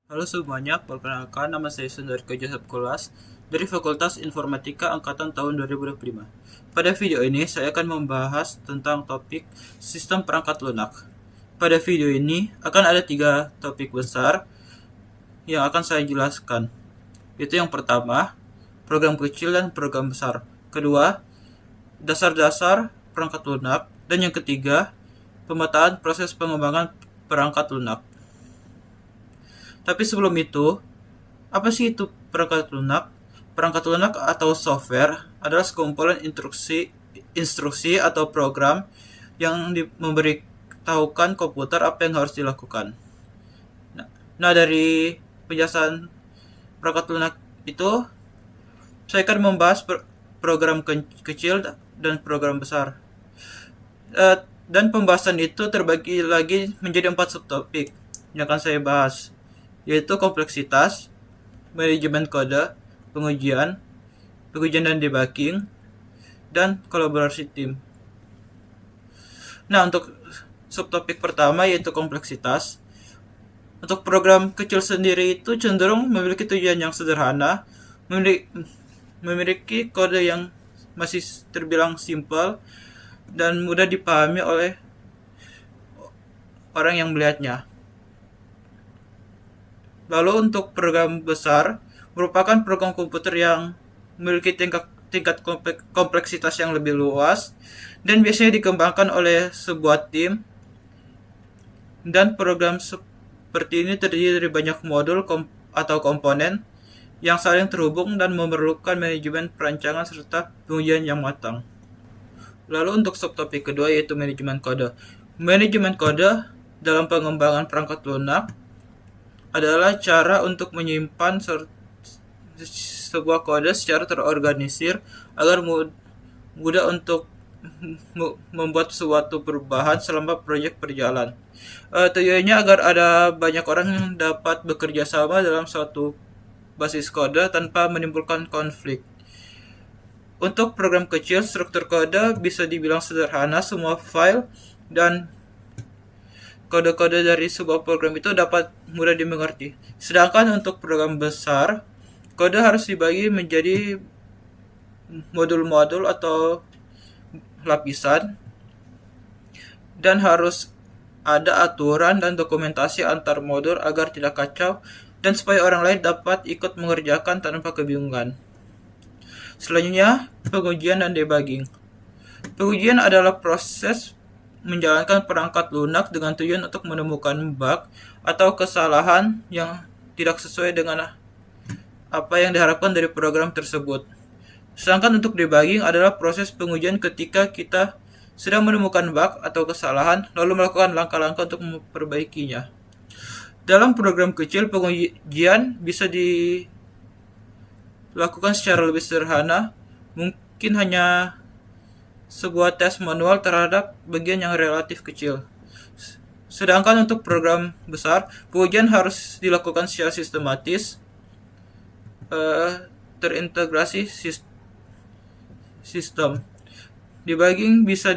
Halo semuanya, perkenalkan nama saya Sundarko Joseph Kulas dari Fakultas Informatika Angkatan tahun 2025. Pada video ini saya akan membahas tentang topik sistem perangkat lunak. Pada video ini akan ada 3 topik besar yang akan saya jelaskan. Itu yang pertama, program kecil dan program besar. Kedua, dasar-dasar perangkat lunak. Dan yang ketiga, pemetaan proses pengembangan perangkat lunak. Tapi sebelum itu, apa sih itu perangkat lunak? Perangkat lunak atau software adalah sekumpulan instruksi atau program yang memberitahukan komputer apa yang harus dilakukan. Nah, dari penjelasan perangkat lunak itu, saya akan membahas program kecil dan program besar. Dan pembahasan itu terbagi lagi menjadi 4 subtopik yang akan saya bahas, yaitu kompleksitas, manajemen kode, pengujian dan debugging, dan kolaborasi tim. Nah, untuk subtopik pertama yaitu kompleksitas. Untuk program kecil sendiri itu cenderung memiliki tujuan yang sederhana, memiliki kode yang masih terbilang simpel dan mudah dipahami oleh orang yang melihatnya. Lalu untuk program besar merupakan program komputer yang memiliki tingkat kompleksitas yang lebih luas dan biasanya dikembangkan oleh sebuah tim, dan program seperti ini terdiri dari banyak modul atau komponen yang saling terhubung dan memerlukan manajemen perancangan serta pengujian yang matang. Lalu untuk subtopik kedua yaitu manajemen kode. Manajemen kode dalam pengembangan perangkat lunak adalah cara untuk menyimpan sebuah kode secara terorganisir agar mudah untuk membuat suatu perubahan selama proyek berjalan. Tujuannya agar ada banyak orang yang dapat bekerja sama dalam suatu basis kode tanpa menimbulkan konflik. Untuk program kecil, struktur kode bisa dibilang sederhana. Semua file dan kode-kode dari sebuah program itu dapat mudah dimengerti. Sedangkan untuk program besar, kode harus dibagi menjadi modul-modul atau lapisan, dan harus ada aturan dan dokumentasi antar modul agar tidak kacau dan supaya orang lain dapat ikut mengerjakan tanpa kebingungan. Selanjutnya, pengujian dan debugging. Pengujian adalah proses menjalankan perangkat lunak dengan tujuan untuk menemukan bug atau kesalahan yang tidak sesuai dengan apa yang diharapkan dari program tersebut. Sedangkan untuk debugging adalah proses pengujian ketika kita sedang menemukan bug atau kesalahan, lalu melakukan langkah-langkah untuk memperbaikinya. Dalam program kecil, pengujian bisa dilakukan secara lebih sederhana, mungkin hanya sebuah tes manual terhadap bagian yang relatif kecil. Sedangkan untuk program besar, pengujian harus dilakukan secara sistematis, terintegrasi sistem. Debugging bisa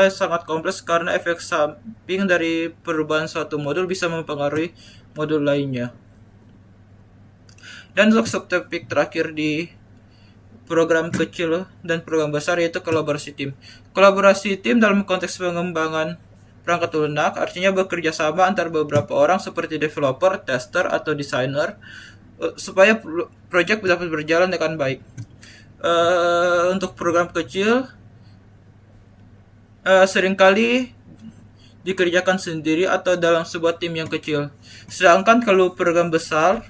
sangat kompleks karena efek samping dari perubahan suatu modul bisa mempengaruhi modul lainnya. Dan untuk subtopik terakhir di program kecil dan program besar yaitu kolaborasi tim. Kolaborasi tim dalam konteks pengembangan perangkat lunak artinya bekerja sama antar beberapa orang seperti developer, tester, atau desainer supaya proyek dapat berjalan dengan baik. Untuk program kecil seringkali dikerjakan sendiri atau dalam sebuah tim yang kecil. Sedangkan kalau program besar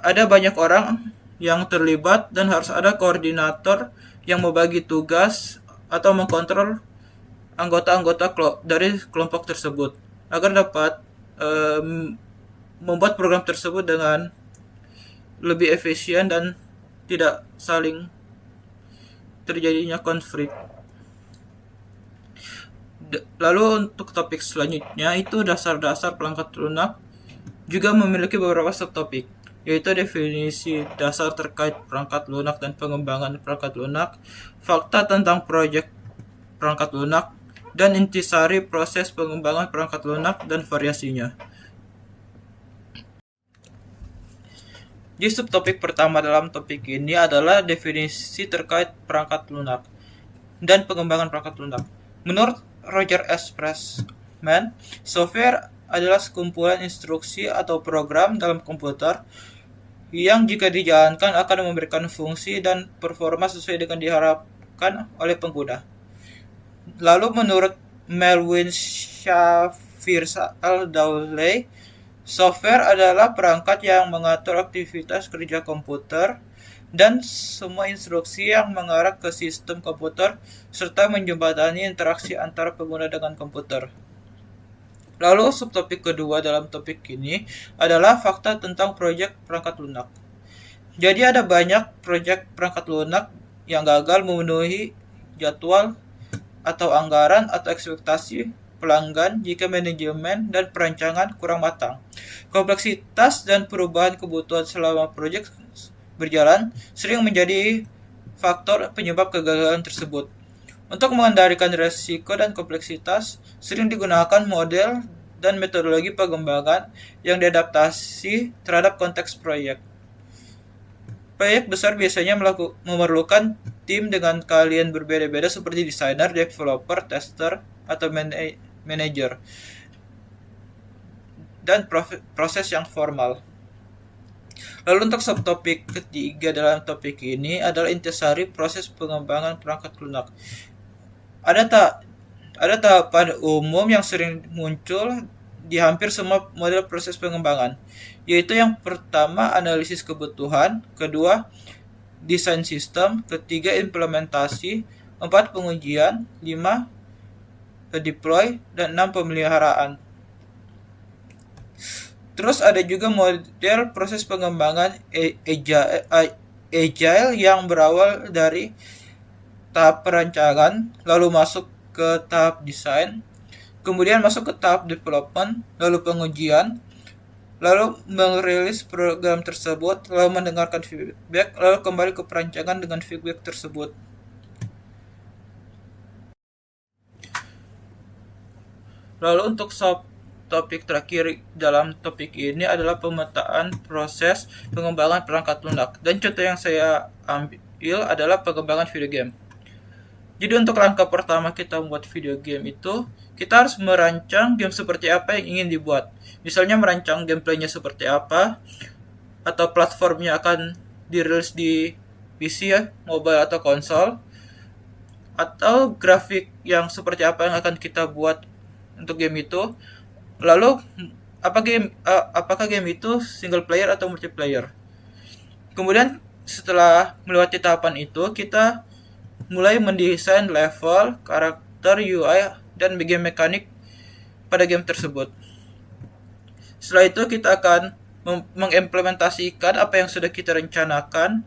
ada banyak orang yang terlibat dan harus ada koordinator yang membagi tugas atau mengkontrol anggota-anggota dari kelompok tersebut agar dapat membuat program tersebut dengan lebih efisien dan tidak saling terjadinya konflik. Lalu untuk topik selanjutnya itu dasar-dasar perangkat lunak juga memiliki beberapa subtopik, yaitu definisi dasar terkait perangkat lunak dan pengembangan perangkat lunak, fakta tentang proyek perangkat lunak, dan intisari proses pengembangan perangkat lunak dan variasinya. Di subtopik pertama dalam topik ini adalah definisi terkait perangkat lunak dan pengembangan perangkat lunak. Menurut Roger S. Pressman, software adalah sekumpulan instruksi atau program dalam komputer yang jika dijalankan akan memberikan fungsi dan performa sesuai dengan diharapkan oleh pengguna. Lalu menurut Melvin Shafir-Dowley, software adalah perangkat yang mengatur aktivitas kerja komputer dan semua instruksi yang mengarah ke sistem komputer serta menjembatani interaksi antara pengguna dengan komputer. Lalu subtopik kedua dalam topik ini adalah fakta tentang proyek perangkat lunak. Jadi ada banyak proyek perangkat lunak yang gagal memenuhi jadwal atau anggaran atau ekspektasi pelanggan jika manajemen dan perancangan kurang matang. Kompleksitas dan perubahan kebutuhan selama proyek berjalan sering menjadi faktor penyebab kegagalan tersebut. Untuk mengendalikan risiko dan kompleksitas, sering digunakan model dan metodologi pengembangan yang diadaptasi terhadap konteks proyek. Proyek besar biasanya memerlukan tim dengan keahlian berbeda-beda seperti desainer, developer, tester, atau manager, dan proses yang formal. Lalu untuk subtopik ketiga dalam topik ini adalah intisari proses pengembangan perangkat lunak. Ada tahapan umum yang sering muncul di hampir semua model proses pengembangan, yaitu yang pertama analisis kebutuhan, kedua desain sistem, ketiga implementasi, 4 pengujian, 5 deploy, dan 6 pemeliharaan. Terus ada juga model proses pengembangan agile yang berawal dari tahap perancangan, lalu masuk ke tahap desain, kemudian masuk ke tahap development, lalu pengujian, lalu merilis program tersebut, lalu mendengarkan feedback, lalu kembali ke perancangan dengan feedback tersebut. Lalu untuk topik terakhir dalam topik ini adalah pemetaan proses pengembangan perangkat lunak. Dan contoh yang saya ambil adalah pengembangan video game. Jadi untuk langkah pertama kita membuat video game itu, kita harus merancang game seperti apa yang ingin dibuat. Misalnya merancang gameplaynya seperti apa, atau platformnya akan dirilis di PC ya, mobile atau konsol, atau grafik yang seperti apa yang akan kita buat untuk game itu. Lalu apakah game itu single player atau multiplayer. Kemudian setelah melewati tahapan itu, kita mulai mendesain level, karakter, UI, dan game mekanik pada game tersebut. Setelah itu kita akan mengimplementasikan apa yang sudah kita rencanakan.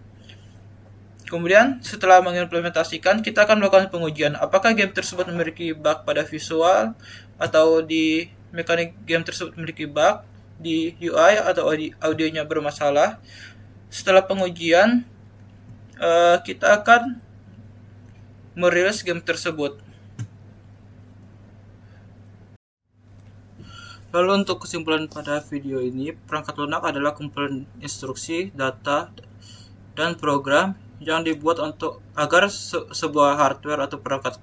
Kemudian setelah mengimplementasikan, kita akan melakukan pengujian. Apakah game tersebut memiliki bug pada visual, atau di mekanik game tersebut memiliki bug, di UI atau audionya bermasalah. Setelah pengujian, kita akan merilis game tersebut. Lalu untuk kesimpulan pada video ini, perangkat lunak adalah kumpulan instruksi, data, dan program yang dibuat agar sebuah hardware atau perangkat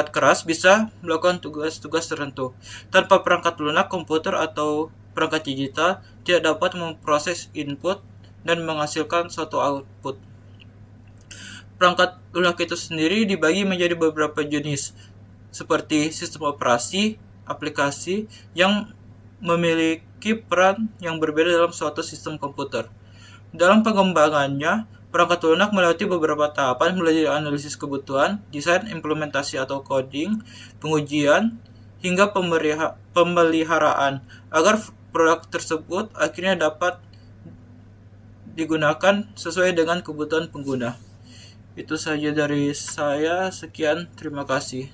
keras bisa melakukan tugas-tugas tertentu. Tanpa perangkat lunak, komputer atau perangkat digital tidak dapat memproses input dan menghasilkan suatu output. Perangkat lunak itu sendiri dibagi menjadi beberapa jenis, seperti sistem operasi, aplikasi yang memiliki peran yang berbeda dalam suatu sistem komputer. Dalam pengembangannya, perangkat lunak melewati beberapa tahapan mulai dari analisis kebutuhan, desain, implementasi atau coding, pengujian, hingga pemeliharaan agar produk tersebut akhirnya dapat digunakan sesuai dengan kebutuhan pengguna. Itu saja dari saya, sekian, terima kasih.